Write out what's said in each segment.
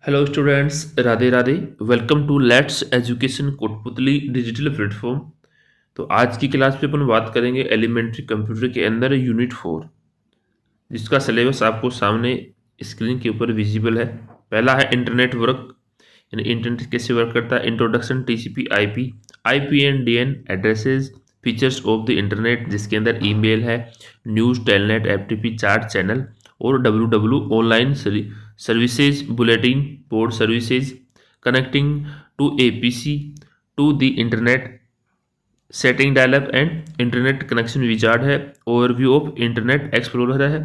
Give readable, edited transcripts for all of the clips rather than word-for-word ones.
Hello students, Radhe Radhe. Welcome to Let's Education Kotputli digital platform. तो आज की क्लास पे अपन बात करेंगे एलिमेंट्री कंप्यूटर के अंदर यूनिट 4, जिसका सिलेबस आपको सामने स्क्रीन के ऊपर विजिबल है। पहला है इंटरनेट वर्क, यानी इंटरनेट कैसे वर्क करता है। Introduction, TCP, IP, IP and DN addresses, features of the internet, जिसके अंदर ईमेल है, news, telnet, FTP, chat channel और W W online services, bulletin board services, connecting to a PC to the internet, setting dial up and internet connection wizard है, overview of internet explorer है,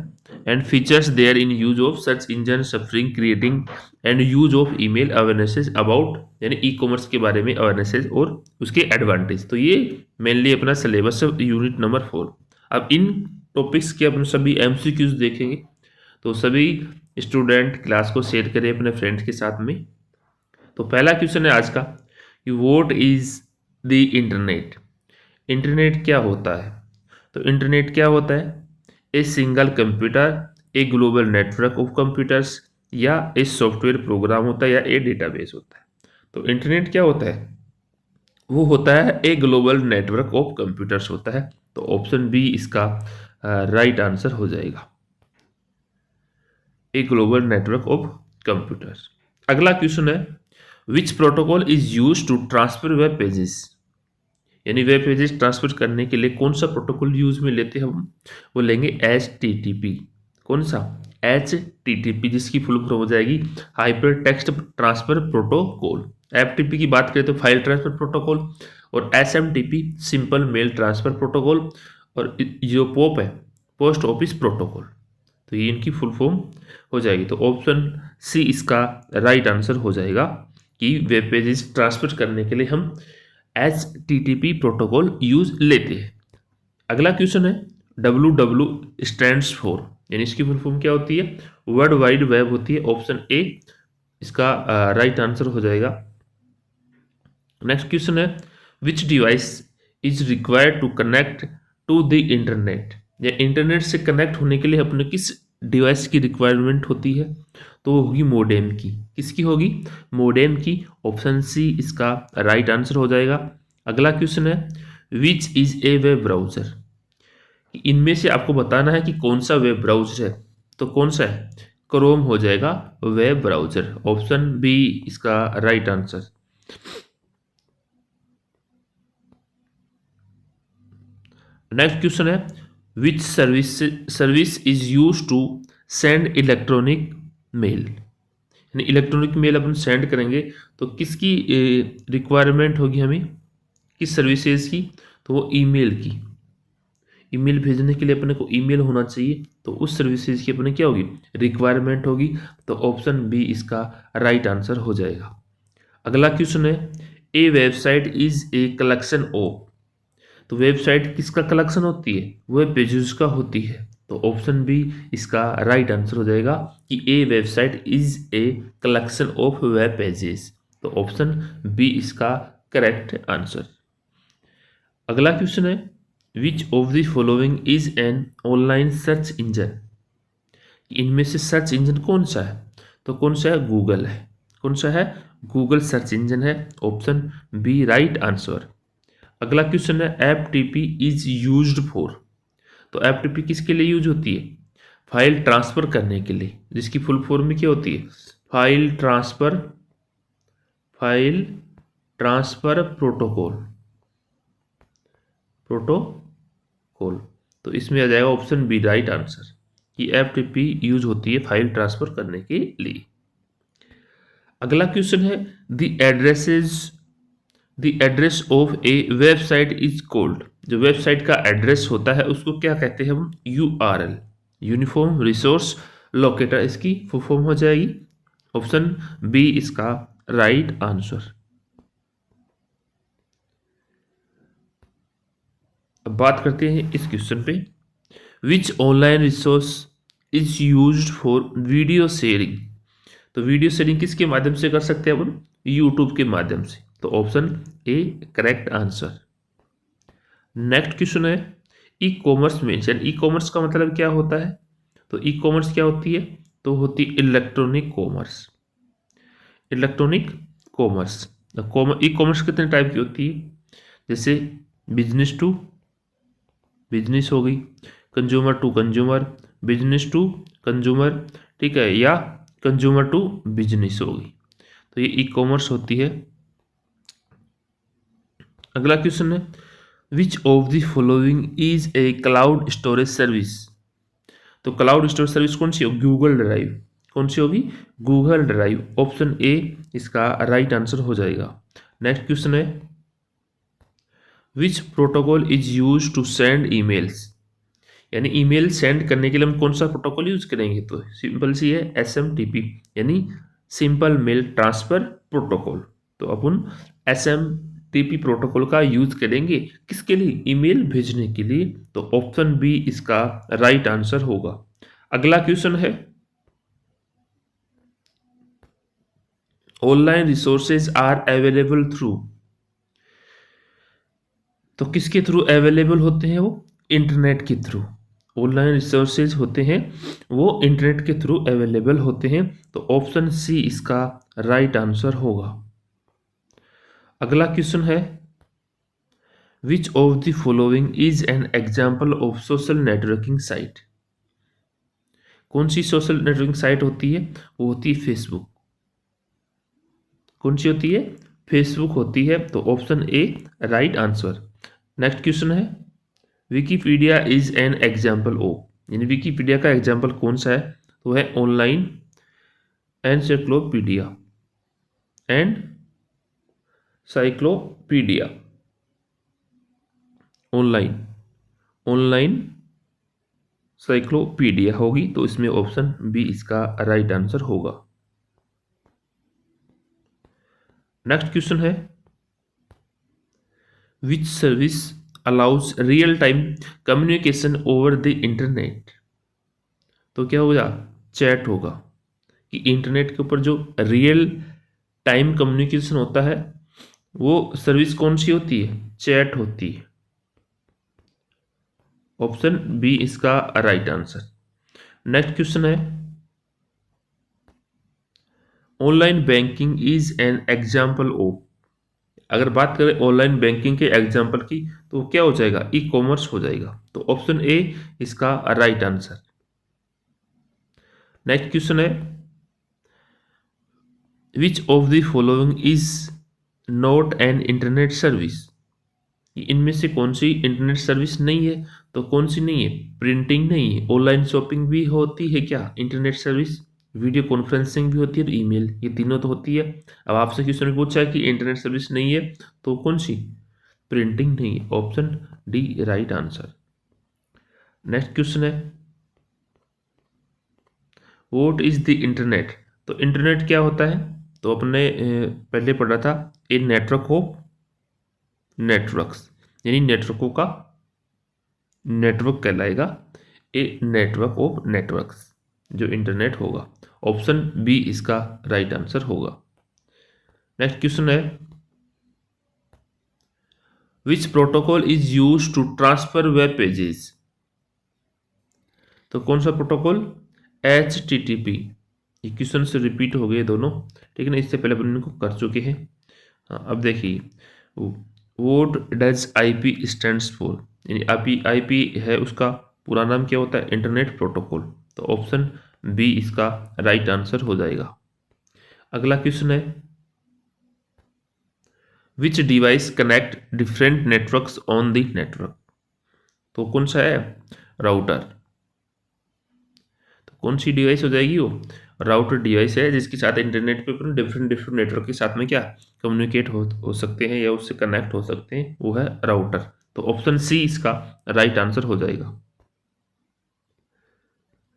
and features there in use of search engine, surfing, creating and use of email, अवेयरनेसेस about, यानी ई commerce के बारे में अवेयरनेसेस और उसके advantage. तो ये मेनली अपना सिलेबस है यूनिट नंबर 4। अब इन टॉपिक्स के अपन सभी एमसीक्यूज देखेंगे। तो सभी स्टूडेंट क्लास को शेयर करें अपने फ्रेंड्स के साथ में। तो पहला क्वेश्चन है आज का कि what is the internet. Internet क्या होता है? तो इंटरनेट क्या होता है? A single computer, A global network of computers, या ए सॉफ्टवेयर प्रोग्राम होता है, या ए डेटाबेस होता है। तो इंटरनेट क्या होता है? वो होता है a global network of computers होता है। तो ऑप्शन बी इसका राइट आंसर हो जाएगा, a global network of computers. अगला क्वेश्चन है which protocol is use to transfer web pages, यानी वेब पेजेस ट्रांसफर करने के लिए कौन सा प्रोटोकॉल यूज में लेते हैं हम? वो लेंगे HTTP। कौन सा? HTTP, जिसकी फुल फॉर्म हो जाएगी hypertext transfer protocol. FTP की बात करें तो फाइल ट्रांसफर प्रोटोकॉल, और SMTP simple mail transfer protocol, और जो पोप है पोस्ट ऑफिस प्रोटोकॉल। तो ये इनकी फुल फॉर्म हो जाएगी। तो ऑप्शन सी इसका राइट आंसर हो जाएगा कि वेब पेजेस ट्रांसफर करने के लिए हम HTTP प्रोटोकॉल यूज लेते हैं। अगला क्वेश्चन है WW स्टैंड्स फॉर, यानी इसकी फुल फॉर्म क्या होती है? वर्ल्ड वाइड वेब होती है। ऑप्शन ए इसका राइट आंसर हो जाएगा। नेक्स्ट क्वेश्चन है which device is required to connect to the internet, या इंटरनेट से कनेक्ट होने के लिए अपने किस डिवाइस की रिक्वायरमेंट होती है? तो वो होगी मोडेम की। किसकी होगी? मोडेम की। ऑप्शन सी इसका राइट आंसर हो जाएगा। अगला क्वेश्चन है which is a web browser, इनमें से आपको बताना है कि कौन सा वेब ब्राउजर है। तो कौन सा है? क्रोम हो जाएगा वेब ब्राउजर। ऑप्शन बी इसका राइट आंसर। नेक्स्ट क्वेश्चन है which service is use to send electronic mail, यानी इलेक्ट्रॉनिक मेल अपन सेंड करेंगे तो किसकी रिक्वायरमेंट होगी हमें, किस सर्विसेज की? तो वो ईमेल की। ईमेल भेजने के लिए अपने को ईमेल होना चाहिए, तो उस सर्विसेज की अपने क्या होगी? रिक्वायरमेंट होगी। तो ऑप्शन बी इसका राइट आंसर हो जाएगा। अगला क्वेश्चन है a website is a collection of, तो वेबसाइट किसका कलेक्शन होती है? वेब पेजेस का होती है। तो ऑप्शन बी इसका राइट आंसर हो जाएगा कि a website is a collection of web pages. तो ऑप्शन बी इसका करेक्ट आंसर। अगला क्वेश्चन है which of the following is an online search engine, इनमें से सर्च इंजन कौन सा है? तो कौन सा है? गूगल है। कौन सा है? गूगल सर्च इंजन है। Option B right answer. अगला क्वेश्चन है F T P is use for, तो एफ टी पी किसके लिए यूज होती है? फाइल ट्रांसफर करने के लिए, जिसकी फुल फॉर्म में क्या होती है? File transfer protocol. तो इसमें आ जाएगा ऑप्शन बी राइट आंसर कि एफ टी पी यूज होती है फाइल ट्रांसफर करने के लिए। अगला क्वेश्चन है the address of A website is called, जो वेबसाइट का एड्रेस होता है उसको क्या कहते हैं हम? URL, यूनिफॉर्म रिसोर्स लोकेटर, इसकी फुल फॉर्म हो जाएगी। ऑप्शन बी इसका राइट आंसर। अब बात करते हैं इस क्वेश्चन पे which online resource is used for video sharing, तो वीडियो शेयरिंग किसके माध्यम से कर सकते हैं अपन? यूट्यूब के माध्यम से। तो option A correct answer. Next question है e commerce mention, e commerce का मतलब क्या होता है? तो ई कॉमर्स क्या होती है? तो होती electronic commerce. Electronic commerce. E commerce कितने टाइप की होती है? जैसे बिजनेस टू बिजनेस हो गई, consumer to consumer, business to consumer, ठीक है, या कंज्यूमर टू बिजनेस हो गई। तो ये ई कॉमर्स होती है। अगला क्वेश्चन है, which of the following is A cloud storage service? तो क्लाउड स्टोरेज सर्विस कौन सी होगी? Google drive. कौन सी होगी? Google drive. ऑप्शन ए इसका राइट आंसर हो जाएगा। नेक्स्ट क्वेश्चन है, which protocol is use to send emails? यानी ईमेल सेंड करने के लिए हम कौन सा प्रोटोकॉल यूज करेंगे? तो सिंपल सी है, SMTP, यानी सिंपल मेल ट्रांसफर प्रोटोकॉल। तो अपन SMTP प्रोटोकॉल का यूज करेंगे किसके लिए? ईमेल भेजने के लिए। तो ऑप्शन बी इसका राइट आंसर होगा। अगला क्वेश्चन है, online resources are available through? तो किसके थ्रू अवेलेबल होते हैं वो? इंटरनेट के थ्रू। ऑनलाइन रिसोर्सेज होते हैं वो इंटरनेट के थ्रू अवेलेबल होते हैं। तो ऑप्शन सी इसका राइट आंसर होगा। अगला क्वेश्चन है, which of the following is an example of social networking site? कौन सी सोशल नेटवर्किंग साइट होती है? वो होती है फेसबुक। कौन सी होती है? फेसबुक होती है। तो option A right answer. Next question है, Wikipedia is an example of? यानी विकीपीडिया का एग्जाम्पल कौन सा है? तो है online encyclopedia and cyclopedia. Online cyclopedia होगी। तो इसमें ऑप्शन बी इसका राइट आंसर होगा। नेक्स्ट क्वेश्चन है, which service allows real time communication over the internet? तो क्या होगा? चैट होगा। कि इंटरनेट के ऊपर जो रियल टाइम कम्युनिकेशन होता है वो सर्विस कौन सी होती है? चैट होती है। ऑप्शन बी इसका राइट आंसर। नेक्स्ट क्वेश्चन है, online banking is an example of? अगर बात करें ऑनलाइन बैंकिंग के एग्जाम्पल की तो क्या हो जाएगा? ई कॉमर्स हो जाएगा। तो ऑप्शन ए इसका राइट आंसर। नेक्स्ट क्वेश्चन है, which of the following is not an internet service? इनमें से कौन सी इंटरनेट सर्विस नहीं है? तो कौन सी नहीं है? प्रिंटिंग नहीं है। ऑनलाइन शॉपिंग भी होती है क्या? Internet service. वीडियो कॉन्फ्रेंसिंग भी होती है और ईमेल, ये तीनों तो होती है। अब आपसे क्वेश्चन में पूछा है कि इंटरनेट सर्विस नहीं है तो कौन सी? प्रिंटिंग नहीं है। Option D right answer. Next question है, व्हाट इज द इंटरनेट? तो इंटरनेट क्या होता है? तो अपने पहले पढ़ा था, ए नेटवर्क ऑफ नेटवर्क्स, यानी नेटवर्कों का नेटवर्क कहलाएगा ए नेटवर्क ऑफ नेटवर्क्स जो इंटरनेट होगा। ऑप्शन बी इसका राइट आंसर होगा। नेक्स्ट क्वेश्चन है, which protocol is use to transfer web pages? तो कौन सा प्रोटोकॉल? HTTP। ये क्वेश्चन से रिपीट हो गए दोनों, ठीक है ना, इससे पहले अपन इनको कर चुके हैं। हाँ, अब देखिए, what does IP stands for? यानी IP है उसका पूरा नाम क्या होता है? Internet protocol. तो ऑप्शन बी इसका राइट आंसर हो जाएगा। अगला क्वेश्चन है, which device connect different networks on the network? तो कौन सा है? राउटर। तो कौन सी डिवाइस हो जाएगी वो? राउटर डिवाइस है जिसके साथ इंटरनेट पे अपन डिफरेंट नेटवर्क के साथ में क्या कम्युनिकेट हो सकते हैं या उससे कनेक्ट हो सकते हैं, वो है राउटर। तो ऑप्शन सी इसका राइट आंसर हो जाएगा।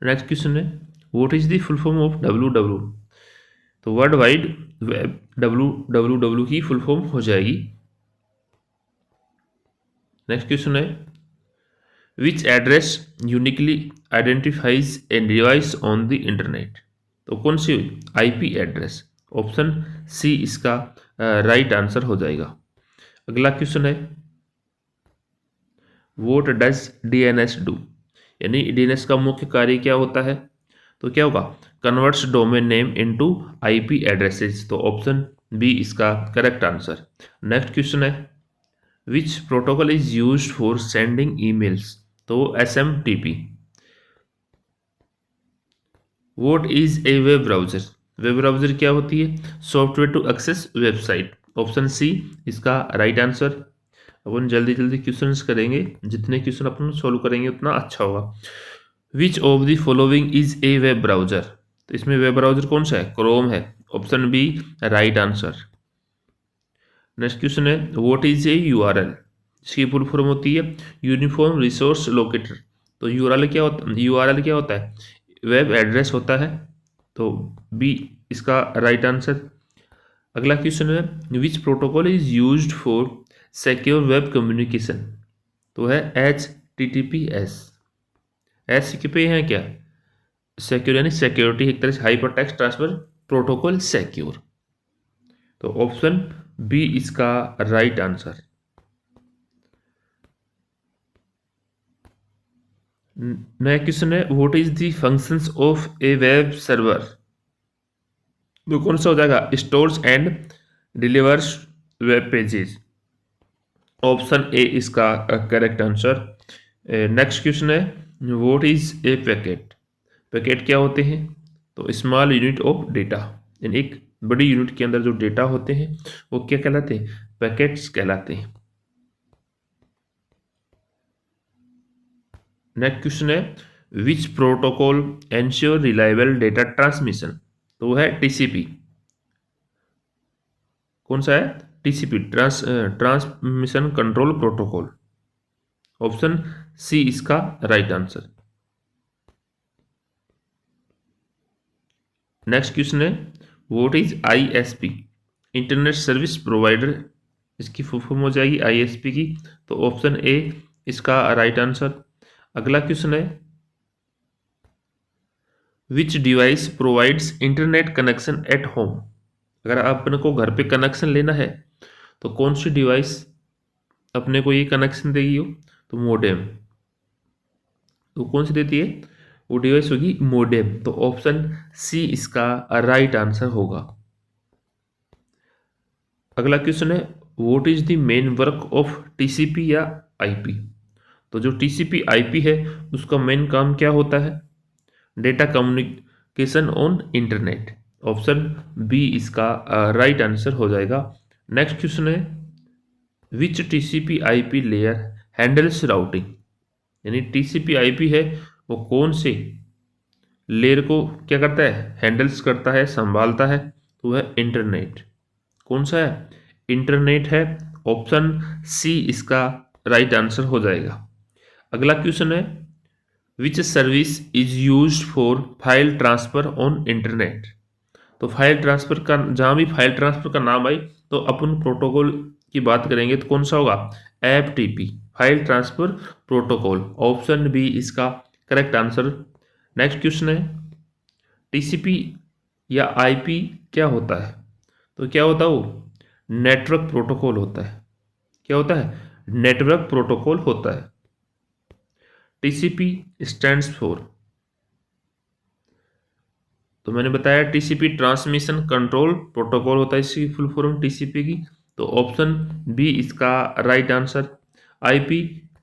नेक्स्ट क्वेश्चन है, what is the full form of WWW? तो वर्ल्ड वाइड वेब, WWW की फुल फॉर्म हो जाएगी। नेक्स्ट क्वेश्चन है, which address uniquely identifies a device on the internet? तो कौन सी? IP address. ऑप्शन सी इसका राइट आंसर हो जाएगा। अगला क्वेश्चन है, व्हाट डज DNS डू? यानी DNS का मुख्य कार्य क्या होता है? तो क्या होगा, converts domain name into IP addresses, तो ऑप्शन बी इसका करेक्ट आंसर। नेक्स्ट क्वेश्चन है, which protocol is used for sending emails, तो SMTP. What is a web browser, web browser क्या होती है, software to access website, option C इसका right answer. अपन जल्दी जल्दी क्वेश्चंस करेंगे, जितने क्वेश्चन अपन सोल्व करेंगे उतना अच्छा होगा। Which of the following is a web browser, तो इसमें वेब ब्राउजर कौन सा है, क्रोम है, option B right answer. Next question है, व्हाट इज ए यूआरएल, इसकी फुल फॉर्म होती है यूनिफॉर्म रिसोर्स लोकेटर, तो यूआरएल क्या होता है, वेब एड्रेस होता है, तो बी इसका राइट आंसर। अगला क्वेश्चन है, which protocol is used for secure web communication, तो है H T T P S. S के पे है क्या, सिक्योर यानी सिक्योरिटी, एक तरह से hyper text transfer protocol secure, तो ऑप्शन बी इसका राइट आंसर। नेक्स्ट क्वेश्चन है, what is the functions of A web server, तो कौन सा हो जाएगा, stores and delivers web pages, option A इसका करेक्ट आंसर। नेक्स्ट क्वेश्चन है, what is A packet, packet क्या होते हैं, तो स्मॉल यूनिट ऑफ डेटा, यानी एक बड़ी यूनिट के अंदर जो डेटा होते हैं वो क्या कहलाते हैं, पैकेट्स कहलाते हैं। नेक्स्ट क्वेश्चन है, which protocol ensure reliable data transmission, तो वो है टीसीपी, कौन सा है, TCP transmission control protocol, option C इसका राइट आंसर। नेक्स्ट क्वेश्चन है, what is ISP, internet service provider, इसकी फुल फॉर्म हो जाएगी आईएसपी की, तो ऑप्शन ए इसका राइट आंसर। अगला क्वेश्चन है, which device provides internet connection at home, अगर अपने को घर पे कनेक्शन लेना है तो कौन सी डिवाइस अपने को ये कनेक्शन देगी हो, तो मोडेम, तो कौन सी देती है, वो डिवाइस होगी मोडेम, तो ऑप्शन सी इसका राइट आंसर होगा। अगला क्वेश्चन है, what is the main work of TCP या आईपी, तो जो टीसीपी आईपी है उसका मेन काम क्या होता है, data communication on internet, option B इसका राइट आंसर हो जाएगा। नेक्स्ट क्वेश्चन है, which TCP IP layer handles routing, यानी टीसीपी आईपी है वो कौन से लेयर को क्या करता है, हैंडल्स करता है, संभालता है, तो वह इंटरनेट, कौन सा है, इंटरनेट है, ऑप्शन सी इसका राइट आंसर हो जाएगा। अगला क्वेश्चन है, which service is used for file transfer on internet, तो फाइल ट्रांसफर का, जहाँ भी फाइल ट्रांसफर का नाम आई तो अपन प्रोटोकॉल की बात करेंगे, तो कौन सा होगा, FTP, file transfer protocol, option B इसका करेक्ट आंसर। नेक्स्ट क्वेश्चन है, टीसीपी या आईपी क्या होता है, तो क्या होता है वो, नेटवर्क प्रोटोकॉल होता है, क्या होता है, नेटवर्क प्रोटोकॉल होता है। टीसीपी स्टैंड्स फॉर, तो मैंने बताया टीसीपी ट्रांसमिशन कंट्रोल प्रोटोकॉल होता है इसकी फुल फॉर्म टीसीपी की, तो ऑप्शन बी इसका right answer. IP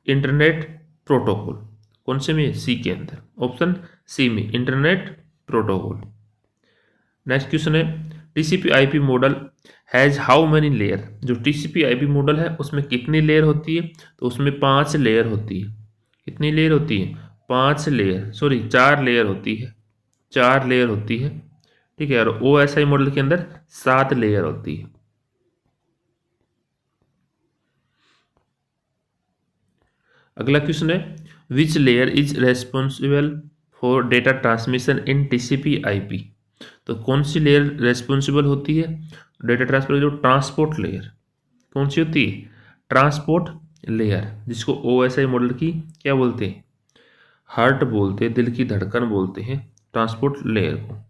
internet protocol, कौन से में, सी के अंदर, ऑप्शन सी में इंटरनेट प्रोटोकॉल। नेक्स्ट क्वेश्चन है, TCP IP model has how many layer, जो टीसीपी आईपी मॉडल है उसमें कितनी लेयर होती है, तो उसमें 5 लेयर होती है, कितनी लेयर होती है, 5 लेयर, सॉरी 4 लेयर होती है, 4 लेयर होती है, ठीक है, और ओएसआई मॉडल के अंदर 7 लेयर होती है। अगला क्वेश्चन है, which layer is responsible for data transmission in TCP IP, तो कौन सी लेयर रेस्पॉन्सिबल होती है डेटा ट्रांसफर, जो ट्रांसपोर्ट लेयर, कौन सी होती है, ट्रांसपोर्ट लेयर, जिसको ओएसआई मॉडल की क्या बोलते हैं, हार्ट बोलते हैं, दिल की धड़कन बोलते हैं ट्रांसपोर्ट लेयर को।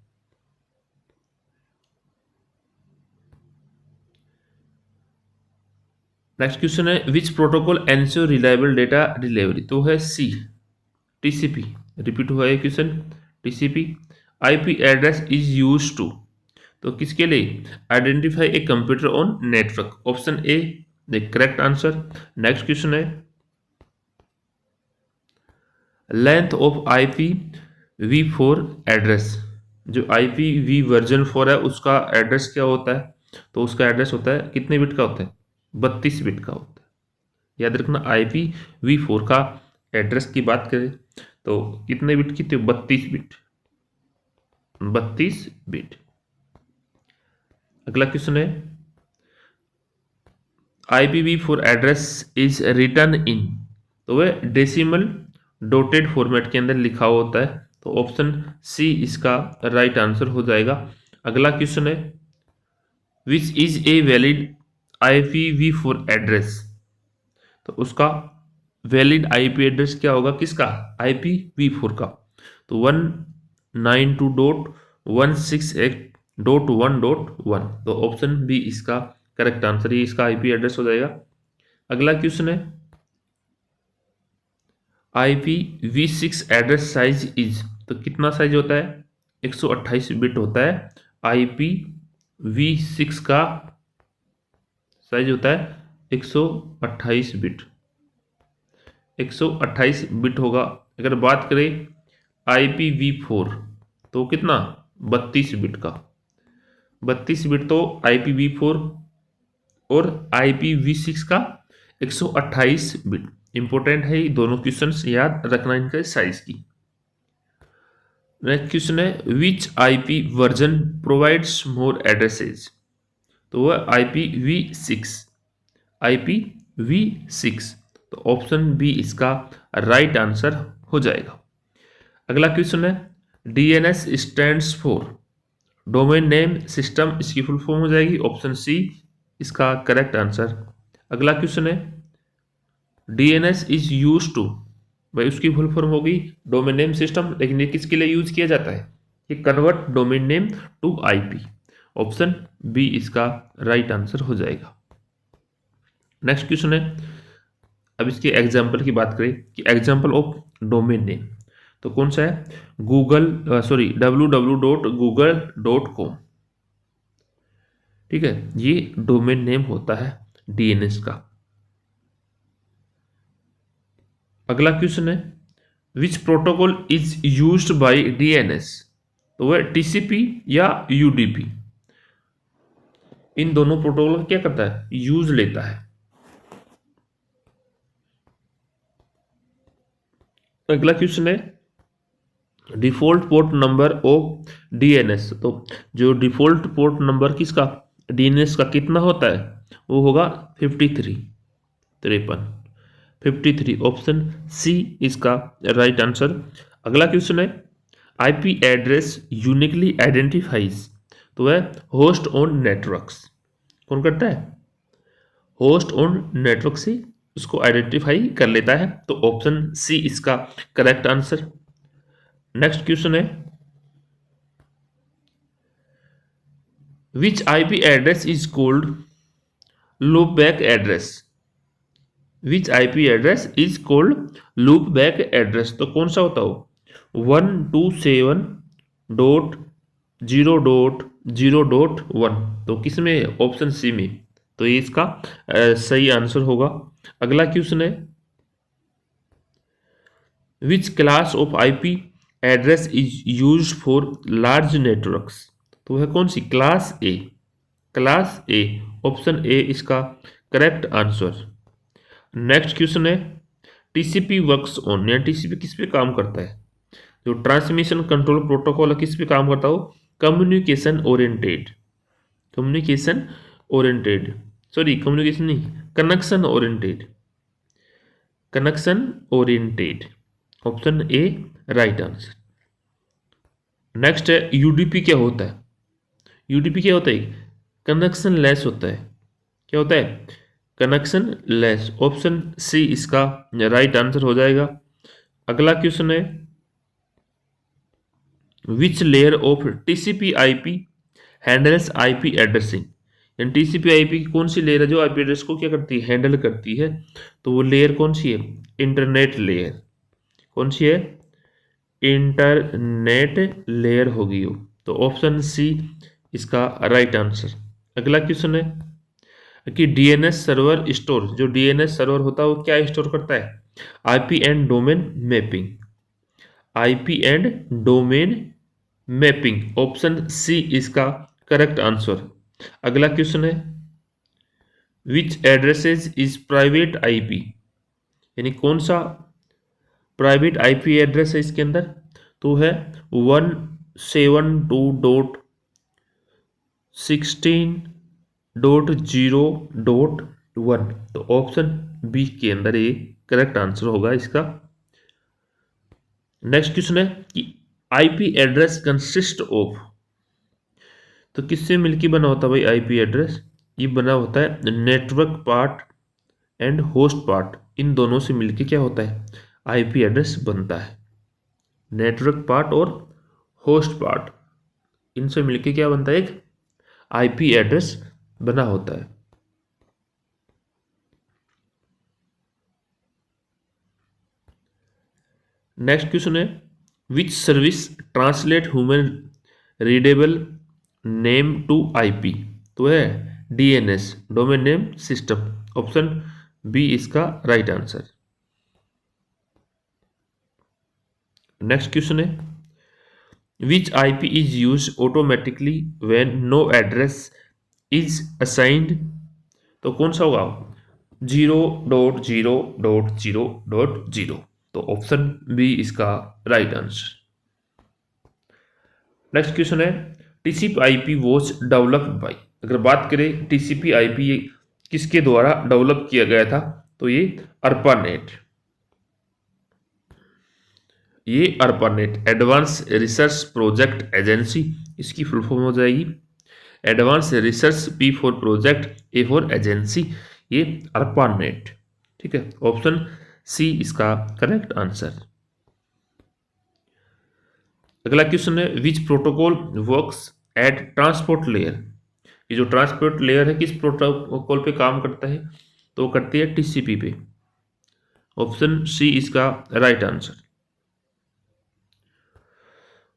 नेक्स्ट क्वेश्चन है, which protocol ensure reliable data delivery, तो है सी टीसीपी, रिपीट हुआ है question, TCP IP address is use to, तो किसके लिए, identify a computer on network, option A the correct answer. Next question है length of IP v four address, जो IP v version 4 है उसका address क्या होता है, तो उसका एड्रेस होता है कितने बिट का होता है, 32 बिट का होता है। याद रखना आईपी वी फोर का एड्रेस की बात करें तो कितने बिट की, तो 32 बिट, 32 बिट। अगला क्वेश्चन है IPv4 एड्रेस इज रिटर्न इन, तो वह डेसिमल डॉटेड फॉर्मेट के अंदर लिखा होता है, तो ऑप्शन सी इसका राइट आंसर हो जाएगा। अगला क्वेश्चन है which is a valid IPv4 address, तो उसका वैलिड आईपी एड्रेस क्या होगा, किसका, IPv4 का, तो 192.168.1.1, तो ऑप्शन बी इसका करेक्ट आंसर, ये इसका आईपी एड्रेस हो जाएगा। अगला क्वेश्चन है IPv6 एड्रेस साइज इज, तो कितना साइज होता है, 128 बिट होता है। IPv6 का साइज होता है 128 बिट, 128 बिट होगा। अगर बात करें IPv4 तो कितना, 32 बिट का, 32 बिट, तो IPv4 और IPv6 का 128 बिट। इंपॉर्टेंट है ये दोनों क्वेश्चंस, याद रखना इनका साइज की। नेक्स्ट क्वेश्चन है which IP version provides more addresses, तो वह IPv6, IPv6, तो ऑप्शन बी इसका राइट आंसर हो जाएगा। अगला क्वेश्चन है DNS stands for, domain name system, इसकी फुल फॉर्म हो जाएगी, ऑप्शन सी इसका करेक्ट आंसर। अगला क्वेश्चन है DNS इज यूज टू, भाई उसकी फुल फॉर्म होगी डोमेन नेम सिस्टम, लेकिन ये किसके लिए यूज किया जाता है, ये convert domain name to IP, option B इसका राइट आंसर हो जाएगा। नेक्स्ट क्वेश्चन है, अब इसके एग्जाम्पल की बात करें कि एग्जाम्पल ऑफ डोमेन नेम, तो कौन सा है, www.google.com, ठीक है, ये डोमेन नेम होता है DNS का। अगला क्वेश्चन है which protocol is used bye DNS, तो वह TCP या UDP, इन दोनों प्रोटोकॉल का क्या करता है, यूज लेता है। अगला क्वेश्चन है default port number of DNS, तो जो डिफॉल्ट पोर्ट नंबर किसका, DNS का कितना होता है, वो होगा 53, 53, ऑप्शन सी इसका राइट आंसर। अगला क्वेश्चन है IP एड्रेस यूनिकली आइडेंटिफाइज, तो वह होस्ट ऑन नेटवर्क्स, कौन करता है, होस्ट ऑन नेटवर्क से उसको आइडेंटिफाई कर लेता है, तो ऑप्शन सी इसका करेक्ट आंसर। नेक्स्ट क्वेश्चन है विच IP address is called loopback address, which IP address is called loopback address, तो कौन सा होता हो, 127.0.0.1, तो किस में, ऑप्शन सी में, तो ये इसका सही आंसर होगा। अगला क्वेश्चन है which class of IP address is use for large networks, तो वह कौन सी, class A, class A, option A इसका करेक्ट आंसर। नेक्स्ट क्वेश्चन है TCP वर्क्स ऑन, या TCP किस पे काम करता है, जो ट्रांसमिशन कंट्रोल प्रोटोकॉल है किस पे काम करता हो, communication oriented, communication oriented, sorry communication नहीं, connection oriented, connection oriented, option A right answer. Next है UDP क्या होता है, UDP क्या होता है, कनेक्शन लेस होता है, क्या होता है, कनेक्शन लेस, ऑप्शन सी इसका राइट आंसर हो जाएगा। अगला क्वेश्चन है विच layer of TCP IP handles IP addressing, यानी TCP IP की कौन सी लेयर है जो IP एड्रेस को क्या करती है, हैंडल करती है, तो वो लेयर कौन सी है, इंटरनेट लेयर, कौन सी है, इंटरनेट लेयर होगी वो। तो ऑप्शन सी इसका राइट आंसर। अगला क्वेश्चन है कि डीएनएस सर्वर स्टोर, जो डीएनएस सर्वर होता है वो क्या स्टोर करता है? IP and domain mapping. IP and domain mapping, option C इसका करेक्ट आंसर। अगला क्वेश्चन है which addresses is private IP, यानी कौन सा प्राइवेट आईपी एड्रेस है इसके अंदर? तो है 172.16.0.1। तो ऑप्शन बी के अंदर ये करेक्ट आंसर होगा इसका। नेक्स्ट क्वेश्चन है कि आईपी एड्रेस कंसिस्ट ऑफ, तो किससे मिलकर बना होता है भाई आईपी एड्रेस? ये बना होता है network part and host part, इन दोनों से मिलके क्या होता है आईपी एड्रेस बनता है। नेटवर्क पार्ट और होस्ट पार्ट, इनसे मिलके क्या बनता है? एक आईपी एड्रेस बना होता है। नेक्स्ट क्वेश्चन है which service translate human readable name to IP? तो है DNS, domain name system. Option B इसका राइट आंसर। नेक्स्ट क्वेश्चन है which IP is use automatically when no address is assigned? तो कौन सा होगा? 0.0.0.0। तो ऑप्शन बी इसका राइट आंसर। नेक्स्ट क्वेश्चन है TCP IP was developed by, अगर बात करें टीसीपी आईपी किसके द्वारा डेवलप किया गया था? तो ये अर्पानेट, ये ARPANET advance research project agency, इसकी फुल फॉर्म हो जाएगी advance research, P for project, A for agency, ये अर्पानेट। ठीक है, ऑप्शन सी इसका करेक्ट आंसर। अगला क्वेश्चन है which protocol works at transport layer? ये जो ट्रांसपोर्ट लेयर है किस प्रोटोकॉल पे काम करता है? तो करती है टीसीपी पे। ऑप्शन सी इसका right answer.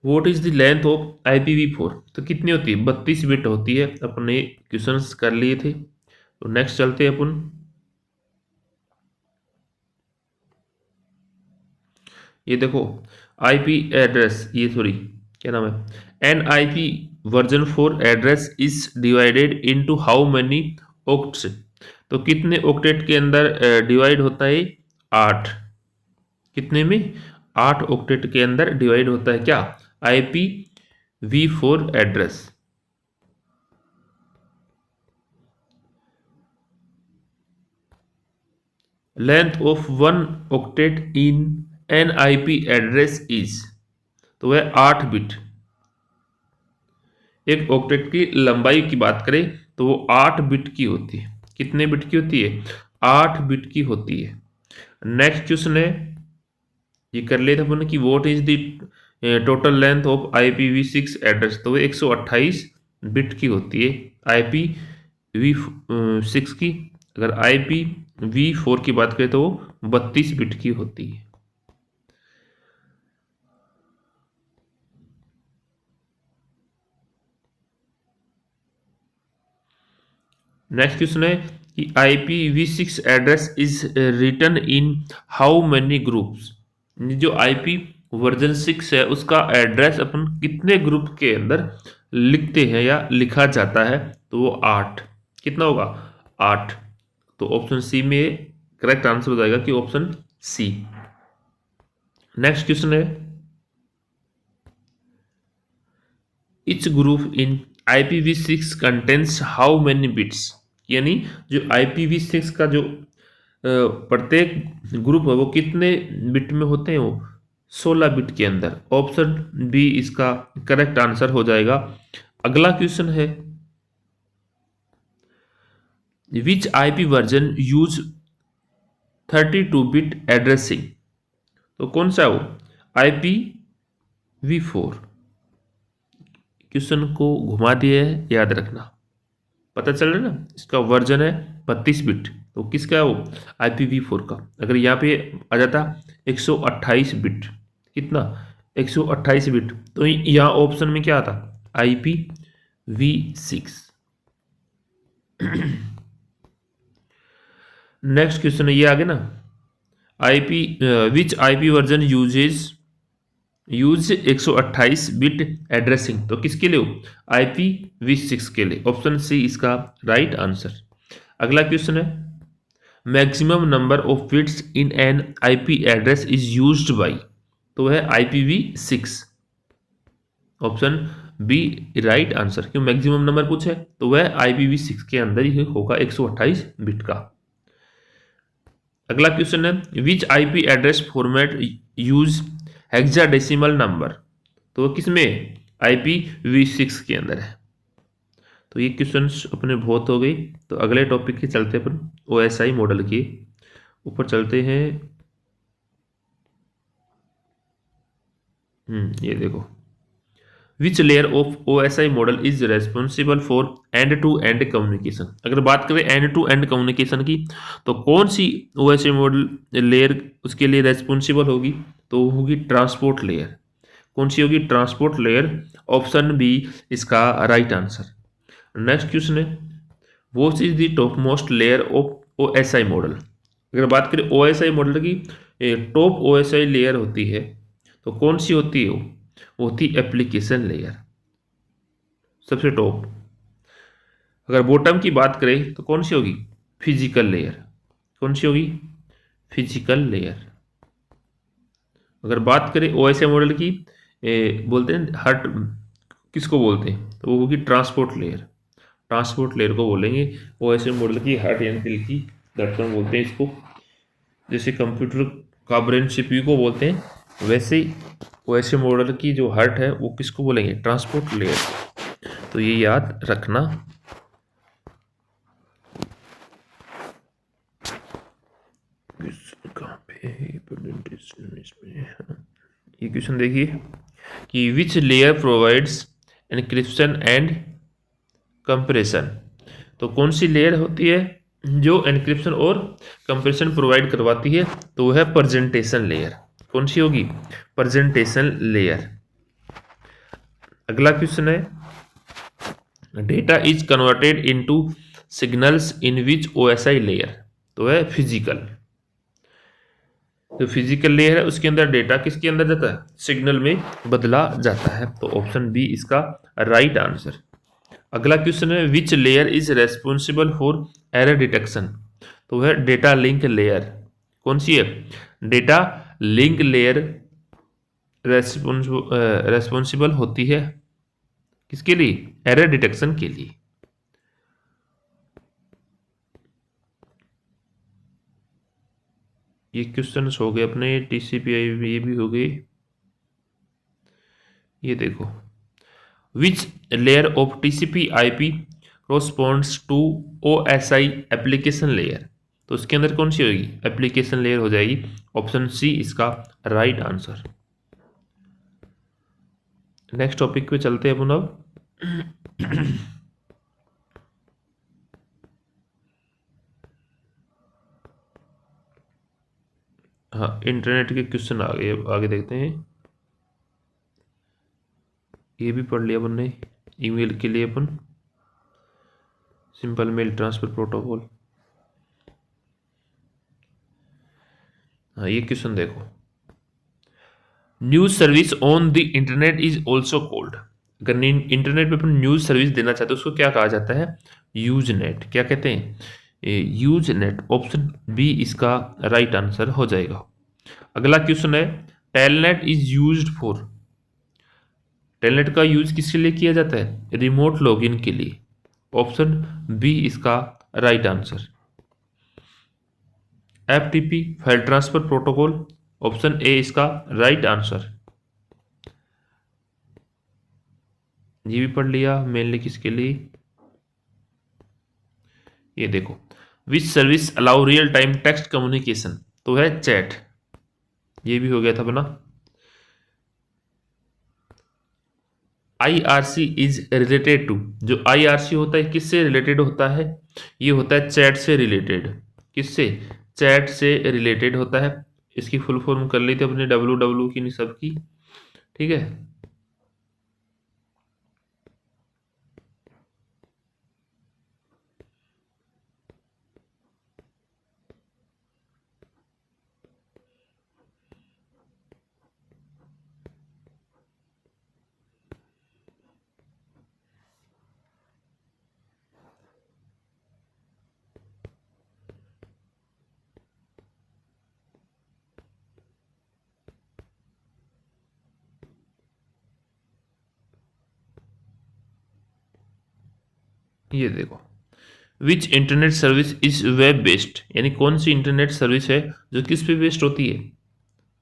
What is the length of IPv4? तो कितनी होती है? 32 बिट होती है। अपने क्वेश्चंस कर लिए थे, तो नेक्स्ट चलते हैं अपन। ये देखो आईपी एड्रेस, ये सॉरी क्या नाम है, an IP version 4 address is divided into how many octets? तो कितने ऑक्टेट के अंदर डिवाइड होता है? 8। कितने में? 8 ऑक्टेट के अंदर डिवाइड होता है क्या IPv4 address. Length of one octet in an IP address is, तो वह 8 बिट। एक ऑक्टेट की लंबाई की बात करें तो वो 8 बिट की होती है। कितने बिट की होती है? 8 बिट की होती है। नेक्स्ट क्वेश्चन है, ये कर लेते अपन कि what is the total length of IPv6 address? तो वो 128 बिट की होती है IPv6 की। अगर IPv4 की बात करें तो वो 32 बिट की होती है। नेक्स्ट क्वेश्चन है कि IPv6 address is written in how many groups? जो IP वर्जन 6 है उसका एड्रेस अपन कितने ग्रुप के अंदर लिखते हैं या लिखा जाता है? तो वो 8। कितना होगा? 8। तो ऑप्शन सी में करेक्ट आंसर हो जाएगा कि ऑप्शन सी। नेक्स्ट क्वेश्चन है etch group in IPv6 contents how many bits? यानी जो IPv6 का जो प्रत्येक ग्रुप है वो कितने बिट में होते हैं? वो 16 बिट के अंदर। ऑप्शन बी इसका करेक्ट आंसर हो जाएगा। अगला क्वेश्चन है विच IP version use 32 bit addressing? तो कौन सा है वो? IPv4। क्वेश्चन को घुमा दिया है, याद रखना। पता चल रहा है ना, इसका वर्जन है 32 बिट। तो किसका है वो? IPv4 का। अगर यहाँ पे आ जाता 128 बिट, कितना 128 बिट। तो यहाँ ऑप्शन में क्या था, IPv6। नेक्स्ट क्वेश्चन है ये आगे ना, IP which IP version use 128 bit addressing. तो किसके लिए हो, IPv6 के लिए। ऑप्शन सी इसका राइट आंसर। अगला क्वेश्चन है, maximum number of bits in an IP address is used by. तो है IPv6। Option B right answer. क्यों मैक्सिमम नंबर पूछे, तो वह IPv6 के अंदर ही होगा 128 बिट का। अगला क्वेश्चन है, विच IP address format use hexadecimal number. तो किसमें, IPv6 के अंदर है। तो ये क्वेश्चंस अपने बहुत हो गई। तो अगले टॉपिक के चलते अपन OSI मॉडल के ऊपर चलते हैं। ये देखो, which layer of OSI model is responsible for end to end communication. अगर बात करें एंड टू एंड कम्युनिकेशन की, तो कौन सी OSI मॉडल लेयर उसके लिए रेस्पॉन्सिबल होगी, तो वो होगी ट्रांसपोर्ट लेयर। कौन सी होगी, ट्रांसपोर्ट लेयर। ऑप्शन बी इसका राइट आंसर। नेक्स्ट क्वेश्चन है, what is the top most layer of OSI model. अगर बात करें OSI मॉडल की, टॉप OSI लेयर होती है, तो कौन सी होती है, वो होती एप्लीकेशन लेयर, सबसे टॉप। अगर बॉटम की बात करें तो कौन सी होगी, फिजिकल लेयर। कौन सी होगी, फिजिकल लेयर। अगर बात करें OSI मॉडल की, बोलते हैं हर्ट, किसको बोलते हैं, तो वो होगी ट्रांसपोर्ट लेयर। ट्रांसपोर्ट लेयर को बोलेंगे OSI मॉडल की हार्ट यानी दिल की धड़कन बोलते हैं इसको। जैसे कंप्यूटर का ब्रेन CPU को बोलते हैं, वैसे ही OSI मॉडल की जो हार्ट है वो किसको बोलेंगे, ट्रांसपोर्ट लेयर। तो ये याद रखना। कहाँ पे ये क्वेश्चन देखिए कि which layer provides encryption and compression. तो कौन सी लेयर होती है जो एनक्रिप्शन और कंप्रेशन प्रोवाइड करवाती है, तो वह है प्रेजेंटेशन लेयर। कौन सी होगी, प्रेजेंटेशन लेयर। अगला क्वेश्चन है, data is converted into signals in which OSI layer. तो है फिजिकल। जो फिजिकल लेयर है उसके अंदर डेटा किसके अंदर जाता है, सिग्नल में बदला जाता है। तो ऑप्शन बी इसका राइट आंसर। अगला क्वेश्चन है, which layer is responsible for error detection. तो वह डेटा लिंक लेयर। कौन सी है, डेटा लिंक लेयर रेस्पॉन्सिबल होती है किसके लिए, एरर डिटेक्शन के लिए। ये क्वेश्चन हो गए अपने TCP ये भी हो गए। ये देखो, which layer of TCP/IP corresponds to OSI application layer. तो उसके अंदर कौन सी होगी, एप्लीकेशन लेयर हो जाएगी। ऑप्शन सी इसका राइट आंसर। नेक्स्ट टॉपिक पे चलते हैं अपन अब। हाँ, इंटरनेट के क्वेश्चन आ गए, अब आगे देखते हैं। ये भी पढ़ लिया अपन ने, ईमेल के लिए अपन सिंपल मेल ट्रांसफर प्रोटोकॉल। हाँ, ये क्वेश्चन देखो, news service on the internet is also called. अगर इंटरनेट पे अपन न्यूज सर्विस देना चाहते हैं उसको क्या कहा जाता है, यूज नेट। क्या कहते हैं, यूज नेट। ऑप्शन बी इसका राइट आंसर हो जाएगा। अगला क्वेश्चन है, telnet is used for. Telnet का यूज किसके लिए किया जाता है, रिमोट लॉगिन के लिए। ऑप्शन बी इसका right answer. FTP file transfer protocol. Option A इसका राइट आंसर। ये भी पढ़ लिया, मेनली किसके लिए, ये देखो, which service allow real time text communication. तो है चैट। ये भी हो गया था बना। IRC is related to. जो IRC होता है किससे रिलेटेड होता है, ये होता है चैट से रिलेटेड। किससे, चैट से रिलेटेड होता है। इसकी फुल फॉर्म कर ली थी अपने WW की सब की, ठीक है। ये देखो, which internet service is web based, यानी कौन सी इंटरनेट सर्विस है जो किस पे बेस्ड होती है,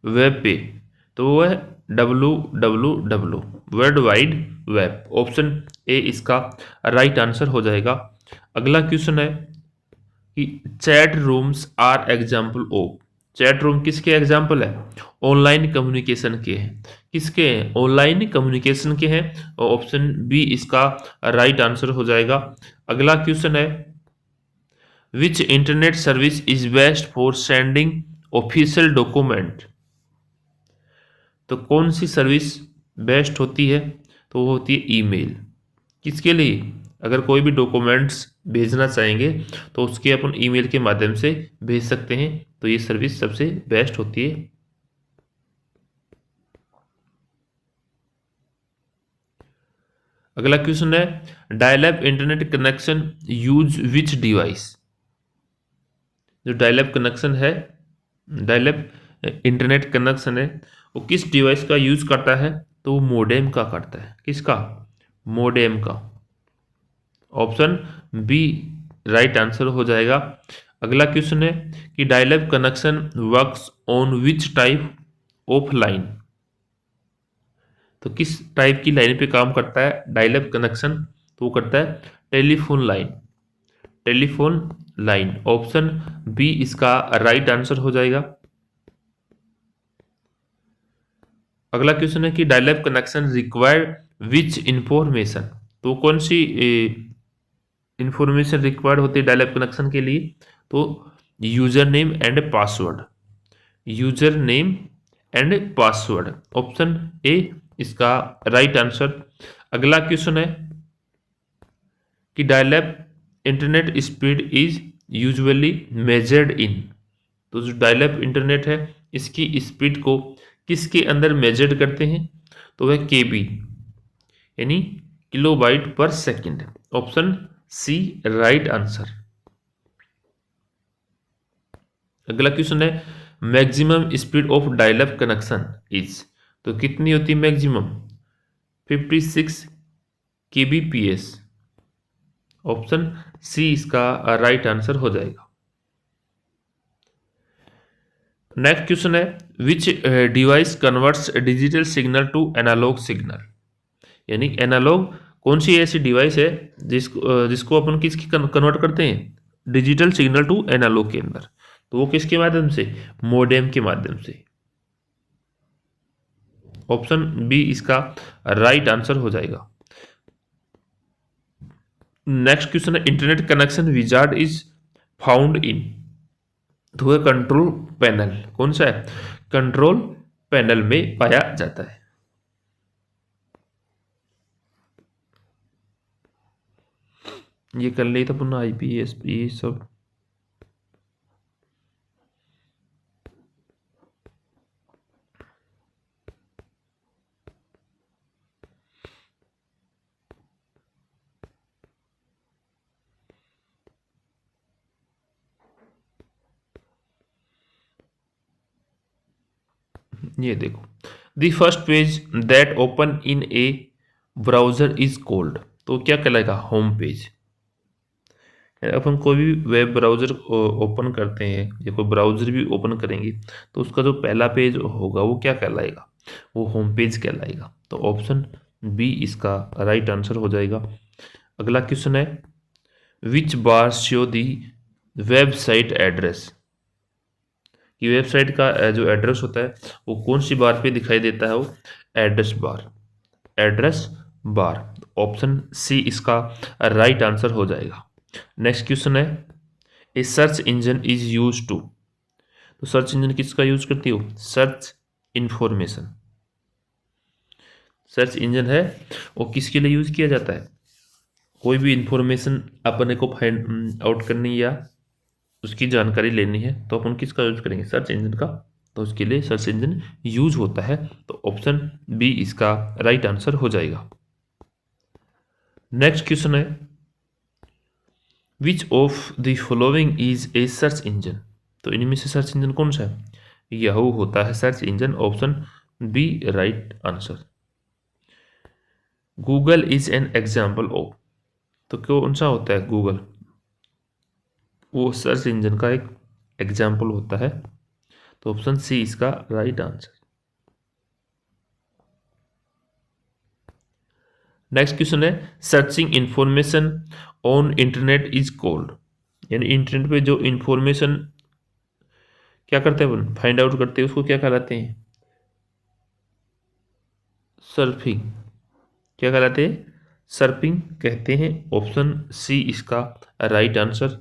वेब पे। तो वो है www, world wide web. Option A इसका राइट आंसर हो जाएगा। अगला क्वेश्चन है कि chat rooms are example of, chat room किसके एग्जाम्पल है, ऑनलाइन कम्युनिकेशन के हैं। किसके हैं, ऑनलाइन कम्युनिकेशन के हैं। और ऑप्शन बी इसका राइट आंसर हो जाएगा। अगला क्वेश्चन है which internet service is best for sending official document. तो कौन सी सर्विस बेस्ट होती है, तो वो होती है ईमेल। किसके लिए, अगर कोई भी डॉक्यूमेंट्स भेजना चाहेंगे तो उसके अपन ईमेल के माध्यम से भेज सकते हैं, तो ये सर्विस सबसे बेस्ट होती है। अगला क्वेश्चन है dial-up internet connection use which device. जो डायल-अप कनेक्शन है, डायल-अप इंटरनेट कनेक्शन है, वो किस डिवाइस का यूज करता है, तो वो मोडेम का करता है। किसका, मोडेम का। ऑप्शन बी राइट आंसर हो जाएगा। अगला क्वेश्चन है कि dial up connection works on which type of line. तो किस टाइप की लाइन पे काम करता है डायल-अप कनेक्शन, तो वो करता है telephone line, telephone line. Option B इसका राइट आंसर हो जाएगा। अगला क्वेश्चन है कि dial up connection require which information. तो कौन सी इंफॉर्मेशन रिक्वायर्ड होती है डायल-अप कनेक्शन के लिए, तो user name and password, user name and password. Option A इसका राइट आंसर। अगला क्वेश्चन है कि dial-up internet speed is usually measured in. तो जो डायल-अप इंटरनेट है इसकी स्पीड को किसके अंदर मेजर्ड करते हैं, तो वह केबी, यानी किलोबाइट पर second. Option C right answer. अगला क्वेश्चन है maximum speed of dial up connection is. तो कितनी होती है मैक्सिमम, 56 kbps। ऑप्शन सी इसका राइट आंसर हो जाएगा। नेक्स्ट क्वेश्चन है which device converts digital signal to analogue signal. यानी एनालॉग कौन सी ऐसी डिवाइस है जिसको अपन किसकी कन्वर्ट करते हैं, डिजिटल सिग्नल टू एनालॉग के अंदर। तो वो किसके माध्यम से, मोडेम के माध्यम से। ऑप्शन बी इसका राइट आंसर हो जाएगा। नेक्स्ट क्वेश्चन है internet connection wizard is found in. तो वह कंट्रोल पैनल कौन सा है, कंट्रोल पैनल में पाया जाता है। ये कर ली तो पुनः आईपीएस ये सब। ये देखो, the first page that open in A browser is called. तो क्या कहलाएगा, होम पेज। अपन कोई भी वेब ब्राउजर ओपन करते हैं या कोई ब्राउजर भी ओपन करेंगे तो उसका जो पहला पेज होगा वो क्या कहलाएगा, वो होम पेज कहलाएगा। तो ऑप्शन बी इसका राइट आंसर हो जाएगा। अगला क्वेश्चन है विच बार शो दी वेबसाइट एड्रेस। कि वेबसाइट का जो एड्रेस होता है वो कौन सी बार पे दिखाई देता है, वो address bar, address bar. Option C इसका राइट आंसर हो जाएगा। नेक्स्ट क्वेश्चन है a search engine is use to. तो सर्च इंजन किसका यूज करती हो, सर्च इंफॉर्मेशन। सर्च इंजन है वो किसके लिए यूज़ किया जाता है? कोई भी इंफॉर्मेशन अपने को फाइंड आउट करनी या उसकी जानकारी लेनी है तो अपन किसका यूज़ करेंगे? सर्च इंजन का। तो उसके लिए सर्च इंजन यूज होता है। तो ऑप्शन बी इसका राइट आंसर हो जाएगा। नेक्स्ट क्वेश्चन है, which of the following is A search engine? तो इनमें से सर्च इंजन कौन सा है? याहू होता है search engine. Option B right answer. Google is an example of, तो कौन सा होता है गूगल? वो सर्च इंजन का एक एग्जाम्पल होता है। तो ऑप्शन सी इसका राइट आंसर। नेक्स्ट क्वेश्चन है, searching information on internet is called, यानी इंटरनेट पे जो इंफॉर्मेशन क्या करते हैं अपन फाइंड आउट करते हैं उसको क्या कहलाते हैं? सर्फिंग। क्या कहलाते हैं? सर्फिंग कहते हैं। ऑप्शन सी इसका राइट आंसर।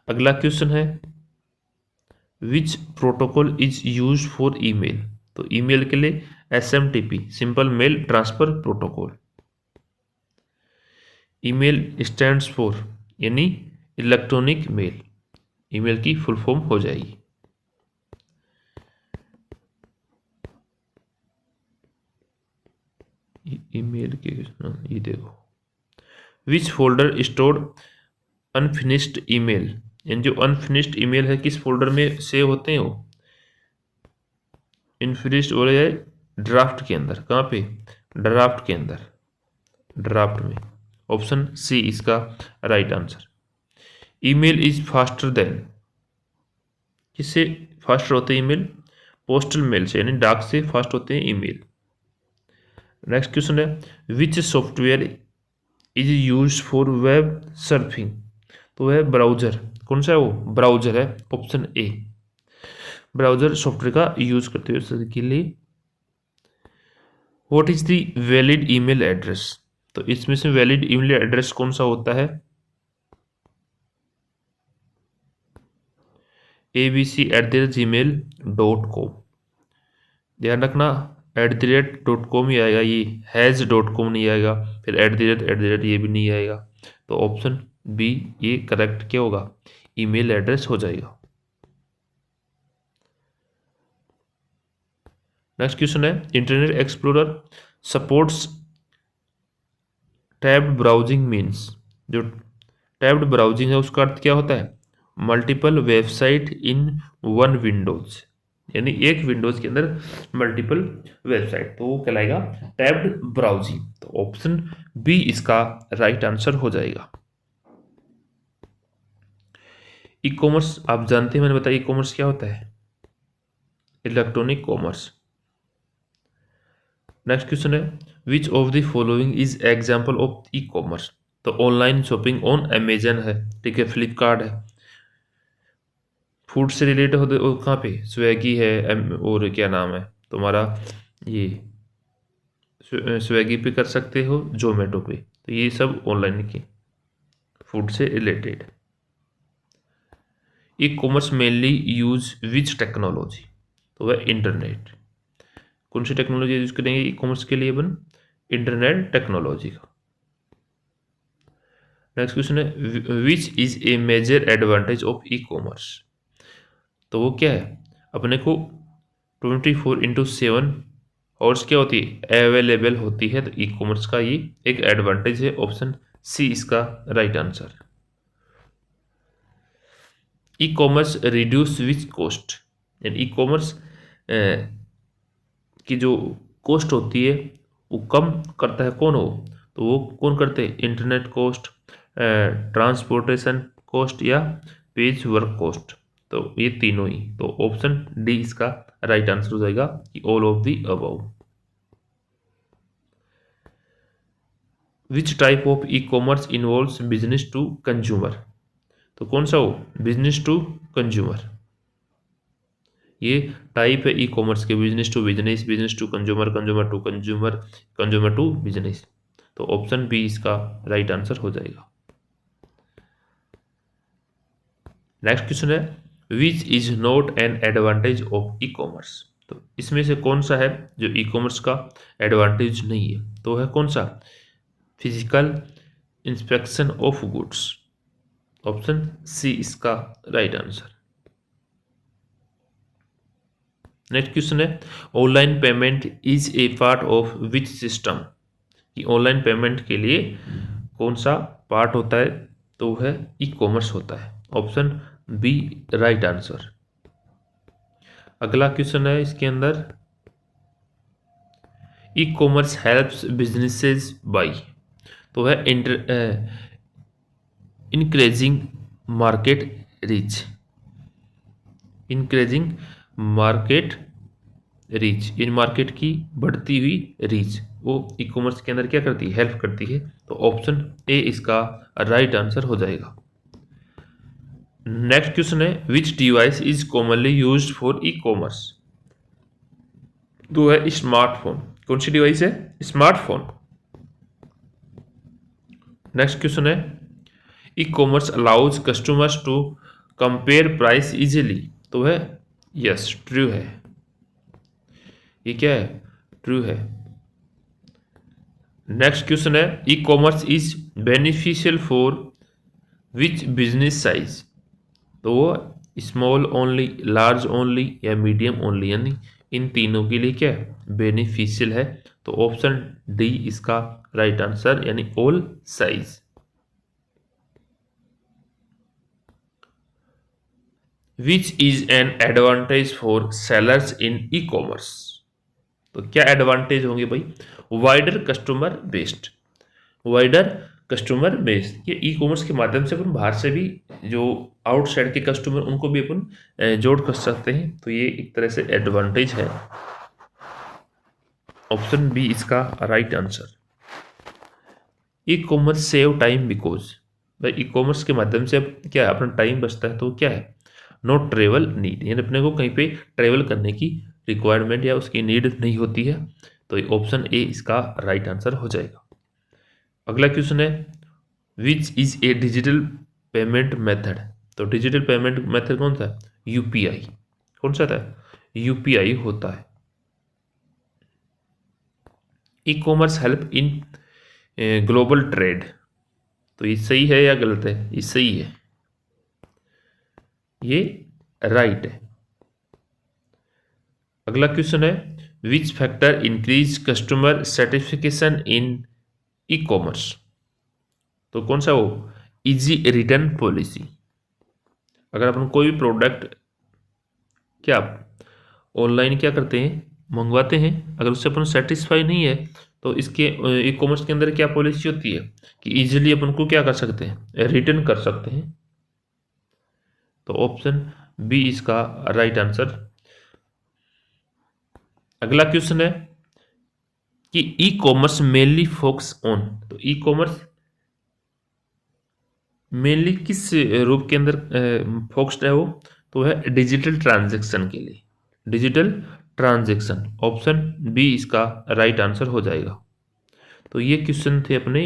अगला क्वेश्चन है, which protocol is use for email? तो ईमेल के लिए SMTP, simple mail transfer protocol. Email stands for, यानी इलेक्ट्रॉनिक मेल, ईमेल की फुल फॉर्म हो जाएगी। ईमेल के ये देखो, which folder store unfinished email, यानी जो अनफिनिश्ड ईमेल है किस फोल्डर में सेव होते हैं? वो इनफिनिश्ड हो रहा है ड्राफ्ट के अंदर। कहाँ पे? ड्राफ्ट के अंदर, ड्राफ्ट में। ऑप्शन सी इसका right answer. Email is faster than, किससे फास्ट होते हैं ईमेल? पोस्टल मेल से, यानी डाक से फास्ट होते हैं ईमेल। नेक्स्ट क्वेश्चन है, विच software is use for web surfing? तो वह ब्राउजर कौन सा है? वो ब्राउजर है। ऑप्शन ए ब्राउजर सॉफ्टवेयर का यूज करते हुए के लिए। What is the valid email address? तो इसमें से वैलिड ईमेल एड्रेस कौन सा होता है? abc@gmail.com। ध्यान रखना @.com ही आएगा, ये हैज़.com नहीं आएगा, फिर @ ये भी नहीं आएगा। तो ऑप्शन बी ये करेक्ट क्या होगा? ईमेल एड्रेस हो जाएगा। नेक्स्ट क्वेश्चन है, internet explorer supports tabbed browsing means. जो टैब्ड ब्राउजिंग है उसका अर्थ क्या होता है? Multiple website in one Windows, यानी एक विंडोज के अंदर मल्टीपल वेबसाइट, तो वो कहलाएगा टैब्ड ब्राउजिंग। तो ऑप्शन बी इसका राइट आंसर हो जाएगा। ई कॉमर्स आप जानते हैं, मैंने बताया ई कॉमर्स क्या होता है? Electronic commerce. नेक्स्ट क्वेश्चन है, which of the following is example of e commerce? तो ऑनलाइन शॉपिंग ऑन अमेजन है, ठीक है, फ्लिपकार्ट है। फूड से रिलेटेड होते और कहाँ पे? स्वेगी है, और क्या नाम है तुम्हारा, ये स्वेगी पे कर सकते हो, जोमेटो पे। तो ये सब ऑनलाइन के फूड से related. E commerce mainly use which technology? तो वह इंटरनेट। कौन सी टेक्नोलॉजी यूज करेंगे ई कॉमर्स के लिए अपन? इंटरनेट टेक्नोलॉजी का। नेक्स्ट क्वेश्चन है, which is a major advantage of e commerce? तो वो क्या है? अपने को 24/7 और क्या होती है? अवेलेबल होती है। तो ई कॉमर्स का ये एक एडवांटेज है। ऑप्शन सी इसका right answer. E commerce reduce which cost, यानी ई कॉमर्स की जो कॉस्ट होती है वो कम करता है। कौन हो? तो वो कौन करते हैं? इंटरनेट कॉस्ट, ट्रांसपोर्टेशन कॉस्ट या पेज वर्क कॉस्ट। तो ये तीनों ही। तो ऑप्शन डी इसका राइट आंसर हो जाएगा कि all of the above. Which type of e commerce involves business to consumer? तो कौन सा हो? Business to consumer. ये टाइप है ई कॉमर्स के, business to business, business to consumer, consumer to consumer, consumer to business. तो option B इसका right answer हो जाएगा। नेक्स्ट क्वेश्चन है, which is not an advantage of e commerce? तो इसमें से कौन सा है जो ई कॉमर्स का एडवांटेज नहीं है? तो है कौन सा? Physical inspection of goods. Option C इसका राइट आंसर। नेक्स्ट क्वेश्चन है, online payment is a part of which system? कि ऑनलाइन पेमेंट के लिए कौन सा पार्ट होता है? तो है ई कॉमर्स होता है। Option B right answer. अगला क्वेश्चन है इसके अंदर, e commerce helps businesses by, तो है increasing market reach. Increasing market reach, इन मार्केट की बढ़ती हुई रीच वो ई कॉमर्स के अंदर क्या करती है? हेल्प करती है। तो ऑप्शन ए इसका राइट आंसर हो जाएगा। नेक्स्ट क्वेश्चन है, which device is commonly used for e commerce? तो है स्मार्टफोन। कौन सी डिवाइस है? स्मार्टफोन। नेक्स्ट क्वेश्चन है, e commerce allows customers to compare price easily, तो है यस ट्रू है। ये क्या है? ट्रू है। नेक्स्ट क्वेश्चन है, e commerce is beneficial for which business size? तो वो स्मॉल ओनली, लार्ज ओनली या मीडियम ओनली, यानी इन तीनों के लिए क्या है? बेनिफिशियल है। तो ऑप्शन डी इसका राइट आंसर, यानी all size. Which is an advantage for sellers in E commerce? तो क्या एडवांटेज होंगे भाई? Wider customer based. Wider customer base, ये ई कॉमर्स के माध्यम से अपन बाहर से भी जो आउटसाइड के कस्टमर उनको भी अपन जोड़ कर सकते हैं। तो ये एक तरह से एडवांटेज है। ऑप्शन बी इसका right answer. E commerce save time because, भाई ई कॉमर्स के माध्यम से अब क्या है? अपना टाइम बचता है। तो क्या है? नो ट्रेवल नीड, यानी अपने को कहीं पे ट्रेवल करने की रिक्वायरमेंट या उसकी नीड नहीं होती है। तो ऑप्शन ए इसका राइट आंसर हो जाएगा। अगला क्वेश्चन है, which is A digital payment method? तो डिजिटल पेमेंट मेथड कौन सा है? यूपीआई। कौन सा था? यूपीआई होता है। E commerce help in global trade, तो ये सही है या गलत है? ये सही है, ये राइट है। अगला क्वेश्चन है, which factor increase customer satisfaction in E commerce? तो कौन सा वो? Easy return policy. अगर अपन कोई भी प्रोडक्ट क्या ऑनलाइन क्या करते हैं? मंगवाते हैं, अगर उससे अपन सेटिस्फाई नहीं है तो इसके ई कॉमर्स के अंदर क्या पॉलिसी होती है कि इजीली अपन को क्या कर सकते हैं? रिटर्न कर सकते हैं। तो ऑप्शन बी इसका राइट आंसर। अगला क्वेश्चन है कि e commerce mainly focus on, तो ई कॉमर्स मेनली किस रूप के अंदर फोकस्ड है वो? तो है डिजिटल ट्रांजैक्शन के लिए। डिजिटल ट्रांजैक्शन, ऑप्शन बी इसका राइट आंसर हो जाएगा। तो ये क्वेश्चन थे अपने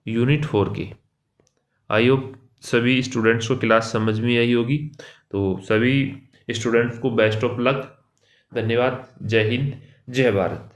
यूनिट 4 के। आई होप सभी स्टूडेंट्स को क्लास समझ में आई होगी। तो सभी स्टूडेंट्स को बेस्ट ऑफ लक। धन्यवाद। जय हिंद, जय भारत।